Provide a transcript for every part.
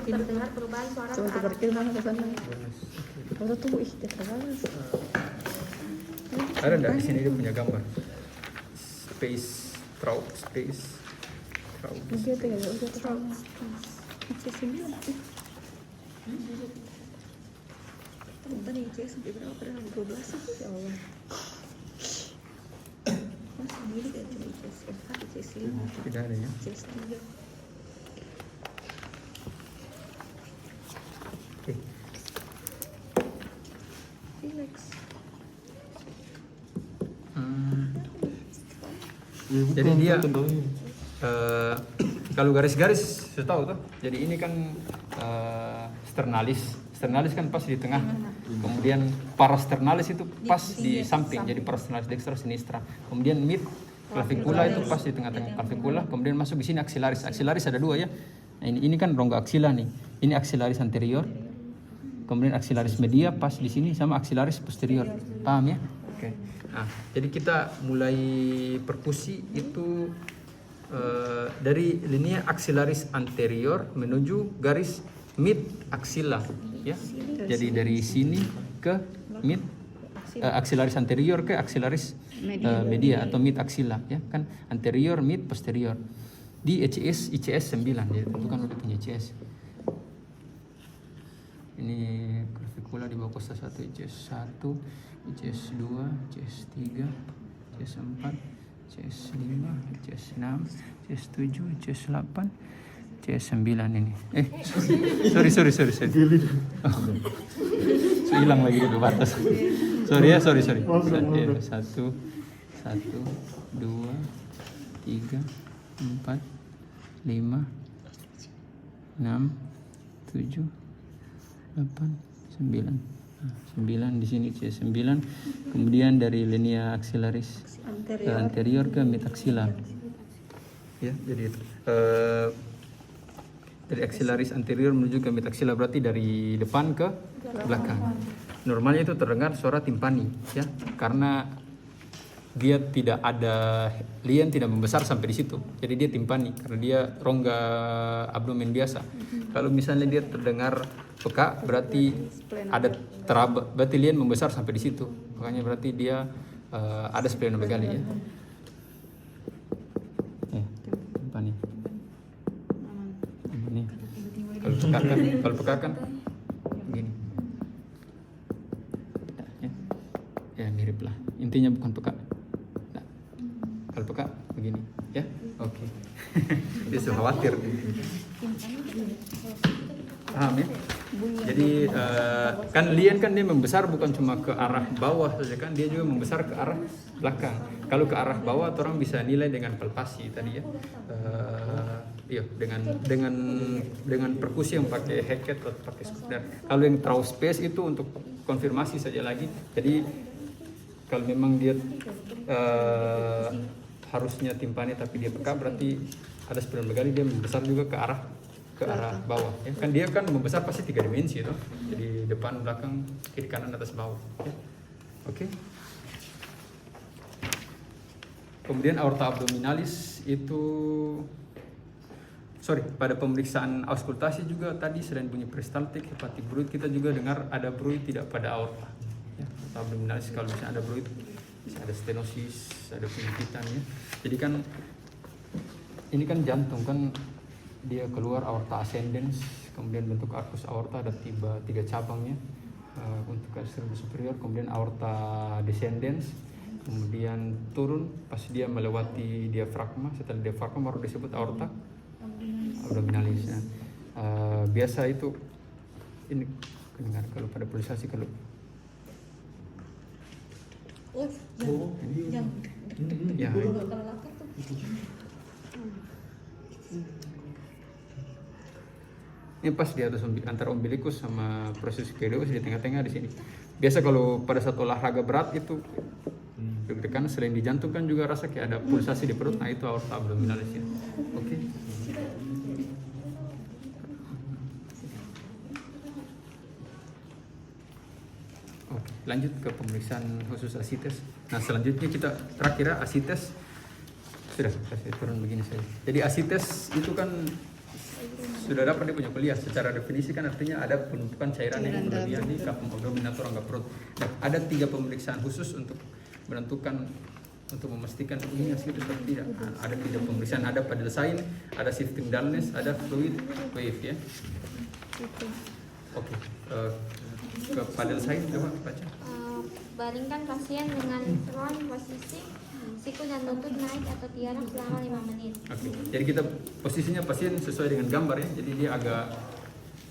terdengar perubahan suara Coba ke arah tuker mana ke sana. Bonus. Foto tuh ih terbalas. Ada nggak di sini dia punya gambar? Space Traub space Traub. Dia tuh ya udah terus. C9. Bentar nih C sampai berapa? Berapa 12 ya Allah. Mas sendiri kan cuma C4, C5, Tidak ada ya. C3. Oke. Relax. Jadi dia kalau garis-garis saya tahu tuh. Jadi ini kan sternalis kan pas di tengah. Kemudian parasternalis itu pas di samping. Jadi parasternalis dextra sinistra. Kemudian mid clavicula itu pas di tengah-tengah clavicula. Kemudian masuk di sini axillaris. Axillaris ada dua ya. Nah, ini kan rongga aksila nih. Ini axillaris anterior. Kemudian axillaris media pas di sini sama axillaris posterior. Paham ya? Oke. Nah, jadi kita mulai perkusi itu dari linea axillaris anterior menuju garis mid axilla ya. Jadi dari sini ke mid axillaris anterior ke axillaris media atau mid axilla ya kan, anterior mid posterior di ICS 9. Jadi tentu kan udah punya ICS. Ini clavicula di bawah kosta 1, ICS 1, ICS 2, ICS 3, ICS 4, ICS 5, ICS 6, ICS 7, ICS 8, ICS 9 ini. Sorry. Oh. So, hilang lagi di batas. Sorry. 1, 2, 3, 4, 5, 6, 7, 8, 9. 9 di sini C9. Kemudian dari linea axillaris anterior ke mid axilla. Ya, jadi dari axillaris anterior menuju ke mid axilla berarti dari depan ke belakang. Normalnya itu terdengar suara timpani ya, karena dia tidak ada lien, tidak membesar sampai di situ. Jadi dia timpani karena dia rongga abdomen biasa. Kalau misalnya dia terdengar peka berarti ada berarti lien membesar sampai di situ. Makanya berarti dia ada splenomegaly ya. Timpani. Ini. Kalau peka kan begini. Ya mirip lah. Intinya bukan peka. Kalau peka begini, ya, oke. Dia sudah khawatir. Paham ya? Jadi kan lien kan dia membesar bukan cuma ke arah bawah saja kan, dia juga membesar ke arah belakang. Kalau ke arah bawah orang bisa nilai dengan palpasi tadi ya. Iya, dengan perkusi yang pakai Hackett atau pakai Skudar. Kalau yang Traub space itu untuk konfirmasi saja lagi. Jadi kalau memang dia harusnya timpani tapi dia peka berarti ada splenomegaly, dia membesar juga ke arah bawah ya. Kan dia kan membesar pasti 3 dimensi itu. Jadi depan, belakang, kiri, kanan, atas, bawah ya. Oke. Kemudian aorta abdominalis itu pada pemeriksaan auskultasi juga tadi selain bunyi peristaltik, hepatic bruit, kita juga dengar ada bruit tidak pada aorta ya. Aorta abdominalis kalau misalnya ada bruit bisa ada stenosis, ada penyempitan ya. Jadi kan ini kan jantung kan dia keluar aorta ascendens, kemudian bentuk arcus aorta ada 3 cabangnya untuk extremity superior, kemudian aorta descendens, kemudian turun pas dia melewati diafragma, setelah diafragma baru disebut aorta abdominalis ya. Biasa itu ini dengar kalau pada pulsasi kalau ya. Ini pas di atas antara umbilikus sama proses kedeus di tengah-tengah di sini. Biasa kalau pada saat olahraga berat itu deg-degan, selain di jantung kan juga rasa kayak ada pulsasi di perut. Nah itu aorta abdominalis ya. Oke. Lanjut ke pemeriksaan khusus asites. Nah selanjutnya kita terakhir asites sudah saya turun begini saja. Jadi asites itu kan sudah dapat dia punya kuliah. Secara definisi kan artinya ada penumpukan cairan yang berlebihan di kapung abdomen atau rongga perut. Nah, ada 3 pemeriksaan khusus untuk menentukan, untuk memastikan ini asli atau tidak. Nah, ada 3 pemeriksaan, ada paddle sign, ada shifting dullness, ada fluid wave ya. Oke, ke paddle sign coba baca. Baringkan pasien dengan front posisi siku dan lutut naik atau tiarap selama 5 menit. Oke, jadi kita posisinya pasien sesuai dengan gambar ya. Jadi dia agak,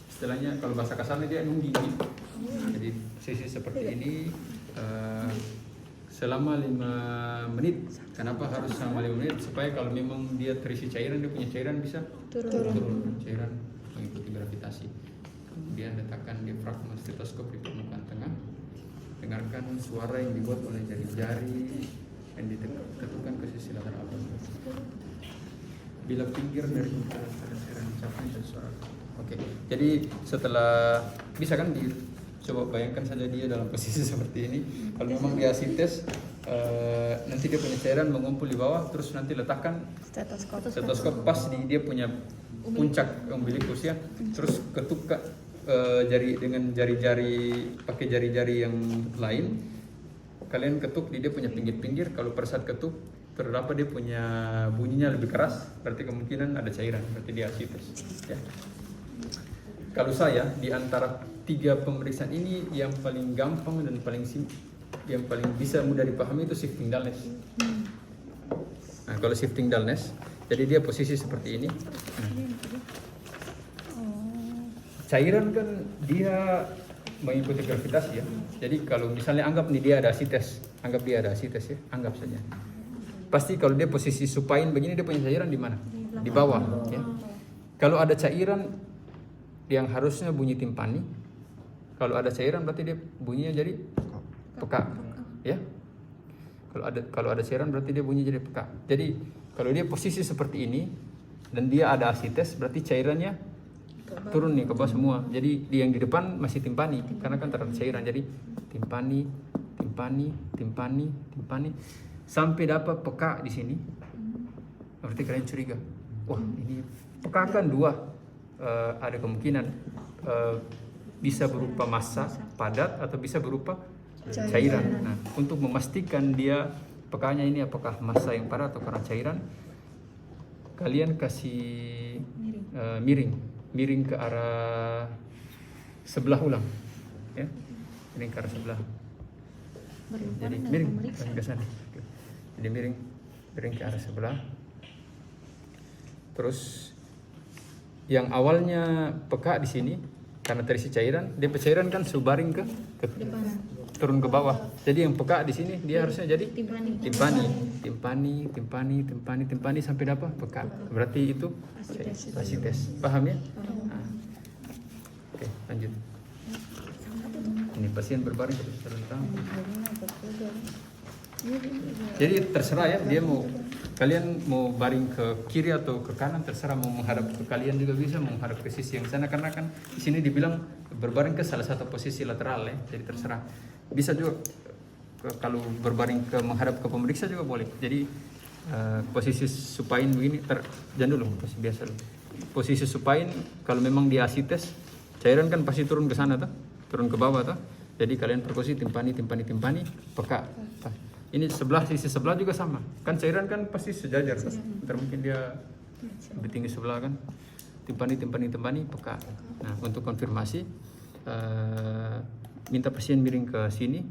istilahnya kalau bahasa kasarnya dia nungging. Nah, jadi posisi seperti ini selama 5 menit. Kenapa harus selama 5 menit? Supaya kalau memang dia terisi cairan, dia punya cairan bisa turun. Cairan mengikuti gravitasi. Kemudian letakkan diafragma stetoskop di permukaan tengah. Dengarkan suara yang dibuat oleh jari-jari yang ditekan ke sisi lateral abdomen. Bila pinggir dari cairan mencapai suara. Oke. Jadi setelah bisa kan coba bayangkan saja dia dalam posisi seperti ini. Kalau memang dia sites, nanti dia punya cairan mengumpul di bawah, terus nanti letakkan stetoskop pas di dia punya puncak umbilikus ya. Terus ketuk jari dengan jari-jari, pakai jari-jari yang lain. Kalian ketuk di dia punya pinggir-pinggir. Kalau pada saat ketuk terdapat dia punya bunyinya lebih keras, berarti kemungkinan ada cairan, berarti dia sites ya. Kalau saya di antara 3 pemeriksaan ini yang paling gampang dan yang paling bisa mudah dipahami itu shifting dullness. Nah, kalau shifting dullness, jadi dia posisi seperti ini. Cairan kan dia mengikuti gravitasi ya. Jadi kalau misalnya anggap nih dia ada sites, anggap dia ada sites ya, anggap saja. Pasti kalau dia posisi supine begini dia punya cairan di mana? Di bawah ya. Kalau ada cairan yang harusnya bunyi timpani, kalau ada cairan berarti dia bunyinya jadi peka, ya. Kalau ada cairan berarti dia bunyi jadi peka. Jadi kalau dia posisi seperti ini dan dia ada asites berarti cairannya turun nih ke bawah semua. Jadi yang di depan masih timpani karena kan terdapat cairan. Jadi timpani sampai dapat peka di sini. Berarti kalian curiga, wah ini peka kan 2. Ada kemungkinan bisa berupa massa padat atau bisa berupa cairan. Nah, untuk memastikan dia pekanya ini apakah massa yang padat atau karena cairan, kalian kasih miring ke arah sebelah ulang, ya, miring ke arah sebelah. Jadi miring ke sana. Jadi miring ke arah sebelah. Terus yang awalnya peka di sini karena terisi cairan, dia cairan kan subaring ke turun ke bawah. Jadi yang peka di sini dia harusnya jadi timpani sampai dapat peka. Berarti itu asites. Paham ya? Nah. Oke, lanjut. Ini pasien berbaring terlentang. Jadi terserah ya, dia mau kalian mau baring ke kiri atau ke kanan, terserah. Mau menghadap ke kalian juga bisa, mau menghadap ke sisi yang sana karena kan di sini dibilang berbaring ke salah satu posisi lateral ya. Jadi terserah. Bisa juga kalau berbaring ke menghadap ke pemeriksa juga boleh. Jadi posisi supine begini jangan dulu biasa dulu. Posisi supine kalau memang dia asites, cairan kan pasti turun ke sana tuh, turun ke bawah tuh. Jadi kalian perkusi timpani peka. Ini sisi sebelah juga sama. Kan cairan kan pasti sejajar tuh. Ntar mungkin dia lebih tinggi sebelah kan. Timpani peka. Nah, untuk konfirmasi minta pasien miring ke sini,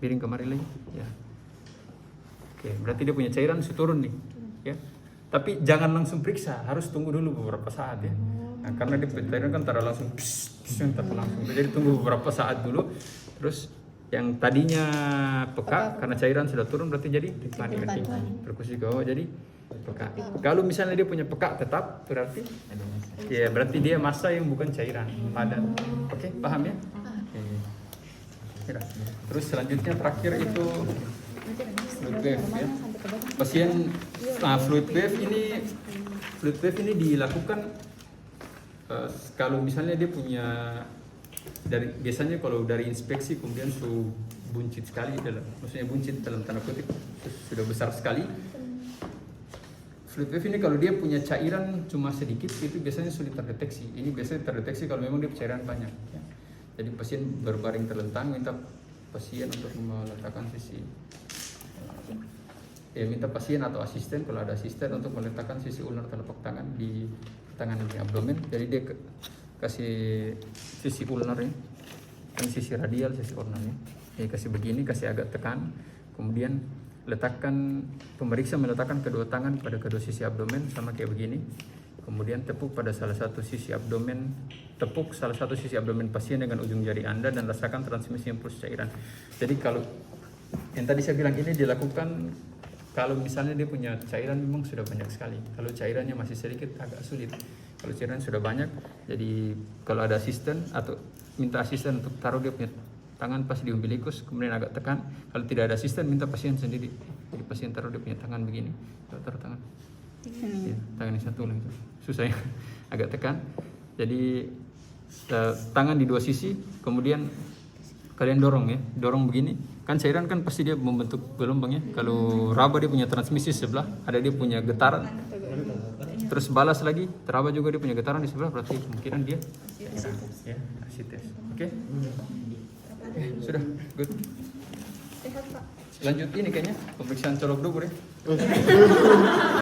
miring kemari lagi ya. Oke, berarti dia punya cairan sudah turun nih ya. Tapi jangan langsung periksa, harus tunggu dulu beberapa saat ya. Nah, karena dia cairan kan taruh langsung langsung. Jadi tunggu beberapa saat dulu. Terus yang tadinya peka karena cairan sudah turun berarti jadi timpani. Perkusi ke bawah jadi peka. Kalau misalnya dia punya peka tetap berarti ya berarti dia massa yang bukan cairan, padat. Oke, paham ya? Terus selanjutnya terakhir itu fluid wave ya. Pasien fluid wave ini dilakukan kalau misalnya dia punya biasanya kalau dari inspeksi kemudian buncit sekali maksudnya buncit dalam tanda kutip sudah besar sekali. Fluid wave ini kalau dia punya cairan cuma sedikit itu biasanya sulit terdeteksi. Ini biasanya terdeteksi kalau memang dia cairan banyak. Ya. Jadi pasien berbaring terlentang, minta pasien untuk meletakkan sisi, minta pasien atau asisten kalau ada asisten untuk meletakkan sisi ulnar telapak tangan di abdomen. Jadi dia kasih sisi ulnarnya, kan sisi radial, sisi ulnarnya. Jadi kasih begini, kasih agak tekan, kemudian pemeriksa meletakkan kedua tangan pada kedua sisi abdomen sama kayak begini. Kemudian tepuk salah satu sisi abdomen pasien dengan ujung jari Anda dan rasakan transmisi impuls cairan. Jadi kalau yang tadi saya bilang ini dilakukan kalau misalnya dia punya cairan memang sudah banyak sekali. Kalau cairannya masih sedikit agak sulit. Kalau cairan sudah banyak, jadi kalau ada asisten atau minta asisten untuk taruh dia punya tangan pas di umbilikus, kemudian agak tekan. Kalau tidak ada asisten, minta pasien sendiri. Jadi pasien taruh dia punya tangan begini, taruh tangan. Ya, tangan yang satu lah itu. Susah ya, agak tekan. Jadi tangan di dua sisi, kemudian kalian dorong ya, dorong begini. Kan cairan kan pasti dia membentuk gelombang ya. Kalau raba dia punya transmisi sebelah, ada dia punya getaran. Terus balas lagi, teraba juga dia punya getaran di sebelah, berarti kemungkinan dia ya, asites. Oke? Sudah, good. Sehat Pak. Lanjut ini kayaknya pemeriksaan colok dubur ya.